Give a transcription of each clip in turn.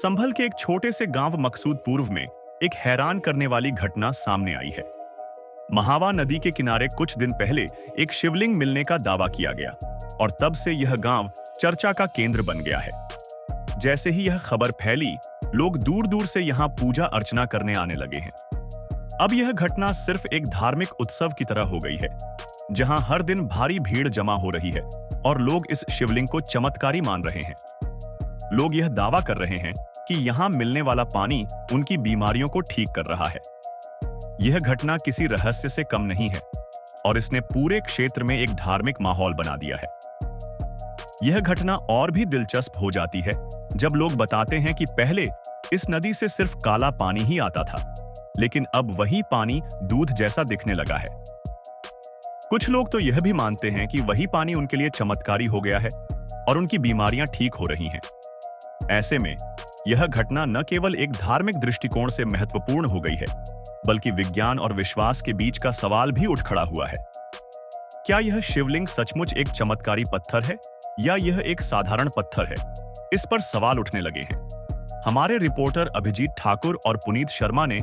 संभल के एक छोटे से गांव मकसूदपुर में एक हैरान करने वाली घटना सामने आई है। महावा नदी के किनारे कुछ दिन पहले एक शिवलिंग मिलने का दावा किया गया और तब से यह गांव चर्चा का केंद्र बन गया है। जैसे ही यह खबर फैली, लोग दूर दूर से यहां पूजा अर्चना करने आने लगे हैं। अब यह घटना सिर्फ एक धार्मिक उत्सव की तरह हो गई है, जहां हर दिन भारी भीड़ जमा हो रही है और लोग इस शिवलिंग को चमत्कारी मान रहे हैं। लोग यह दावा कर रहे हैं कि यहां मिलने वाला पानी उनकी बीमारियों को ठीक कर रहा है। यह घटना किसी रहस्य से कम नहीं है और इसने पूरे क्षेत्र में एक धार्मिक माहौल बना दिया है। यह घटना और भी दिलचस्प हो जाती है जब लोग बताते हैं कि पहले इस नदी से सिर्फ काला पानी ही आता था, लेकिन अब वही पानी दूध जैसा दिखने लगा है। कुछ लोग तो यह भी मानते हैं कि वही पानी उनके लिए चमत्कारी हो गया है और उनकी बीमारियां ठीक हो रही हैं। ऐसे में यह घटना न केवल एक धार्मिक दृष्टिकोण से महत्वपूर्ण हो गई है, बल्कि विज्ञान और विश्वास के बीच का सवाल भी उठ खड़ा हुआ है। क्या यह शिवलिंग सचमुच एक चमत्कारी पत्थर है या यह एक साधारण पत्थर है? इस पर सवाल उठने लगे हैं। हमारे रिपोर्टर अभिजीत ठाकुर और पुनीत शर्मा ने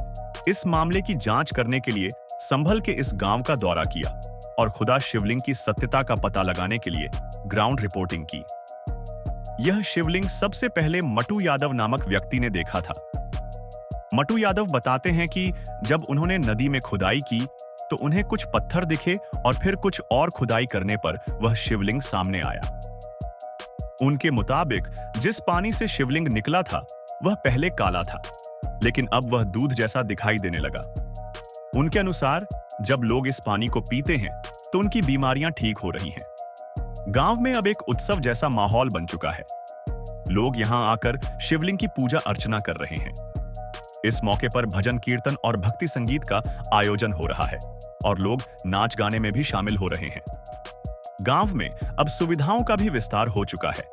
इस मामले की जांच करने के लिए संभल के इस गांव का दौरा किया और खुदा शिवलिंग की सत्यता का पता लगाने के लिए ग्राउंड रिपोर्टिंग की। यह शिवलिंग सबसे पहले मटू यादव नामक व्यक्ति ने देखा था। मटू यादव बताते हैं कि जब उन्होंने नदी में खुदाई की तो उन्हें कुछ पत्थर दिखे और फिर कुछ और खुदाई करने पर वह शिवलिंग सामने आया। उनके मुताबिक जिस पानी से शिवलिंग निकला था वह पहले काला था, लेकिन अब वह दूध जैसा दिखाई देने लगा। उनके अनुसार जब लोग इस पानी को पीते हैं तो उनकी बीमारियां ठीक हो रही हैं। गांव में अब एक उत्सव जैसा माहौल बन चुका है। लोग यहां आकर शिवलिंग की पूजा अर्चना कर रहे हैं। इस मौके पर भजन कीर्तन और भक्ति संगीत का आयोजन हो रहा है और लोग नाच गाने में भी शामिल हो रहे हैं। गांव में अब सुविधाओं का भी विस्तार हो चुका है।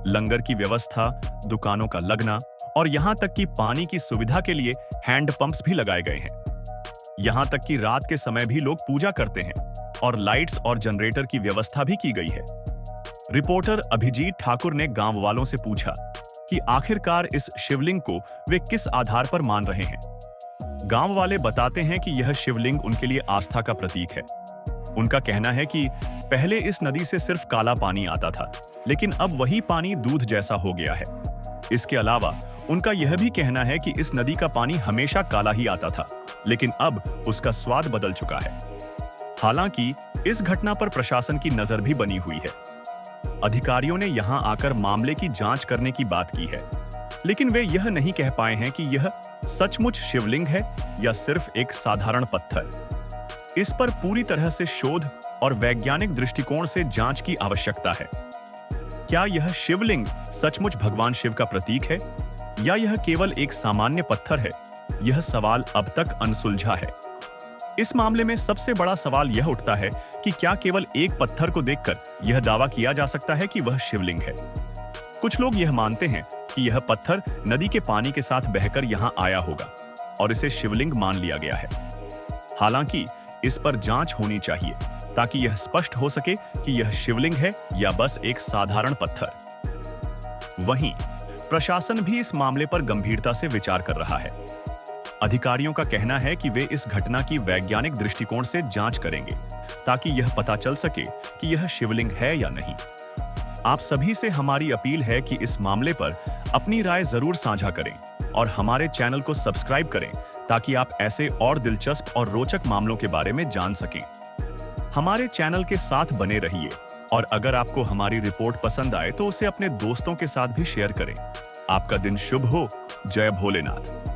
लंगर की व्यवस्था, दुकानों का लगना और यहां तक कि पानी की सुविधा के लिए हैंड पंप्स भी लगाए गए हैं। यहां तक कि रात के समय भी लोग पूजा करते हैं और लाइट्स और जनरेटर की व्यवस्था भी की गई है। रिपोर्टर अभिजीत ठाकुर ने गांव वालों से पूछा कि आखिरकार इस शिवलिंग को वे किस आधार पर मान रहे हैं। गांव वाले बताते हैं कि यह शिवलिंग उनके लिए आस्था का प्रतीक है। उनका कहना है कि पहले इस नदी से सिर्फ काला पानी आता था, लेकिन अब वही पानी दूध जैसा हो गया है। इसके अलावा उनका यह भी कहना है कि इस नदी का पानी हमेशा काला ही आता था, लेकिन अब उसका स्वाद बदल चुका है। हालांकि इस घटना पर प्रशासन की नजर भी बनी हुई है। अधिकारियों ने यहां आकर मामले की जांच करने की बात की है, लेकिन वे यह नहीं कह पाए हैं कि यह सचमुच शिवलिंग है या सिर्फ एक साधारण पत्थर। इस पर पूरी तरह से शोध और वैज्ञानिक दृष्टिकोण से जांच की आवश्यकता है। क्या यह शिवलिंग सचमुच भगवान शिव का प्रतीक है या यह केवल एक सामान्य पत्थर है? यह सवाल अब तक अनसुलझा है। इस मामले में सबसे बड़ा सवाल यह उठता है कि क्या केवल एक पत्थर को देखकर यह दावा किया जा सकता है कि वह शिवलिंग है? कुछ लोग यह मानते हैं कि यह पत्थर नदी के पानी के साथ बहकर यहां आया होगा और इसे शिवलिंग मान लिया गया है। हालांकि इस पर जांच होनी चाहिए ताकि यह स्पष्ट हो सके कि यह शिवलिंग है या बस एक साधारण पत्थर। वहीं प्रशासन भी इस मामले पर गंभीरता से विचार कर रहा है। अधिकारियों का कहना है कि वे इस घटना की वैज्ञानिक दृष्टिकोण से जांच करेंगे ताकि यह पता चल सके कि यह शिवलिंग है या नहीं। आप सभी से हमारी अपील है कि इस मामले पर अपनी राय जरूर साझा करें और हमारे चैनल को सब्सक्राइब करें ताकि आप ऐसे और दिलचस्प और रोचक मामलों के बारे में जान सकें। हमारे चैनल के साथ बने रहिए और अगर आपको हमारी रिपोर्ट पसंद आए तो उसे अपने दोस्तों के साथ भी शेयर करें। आपका दिन शुभ हो। जय भोलेनाथ।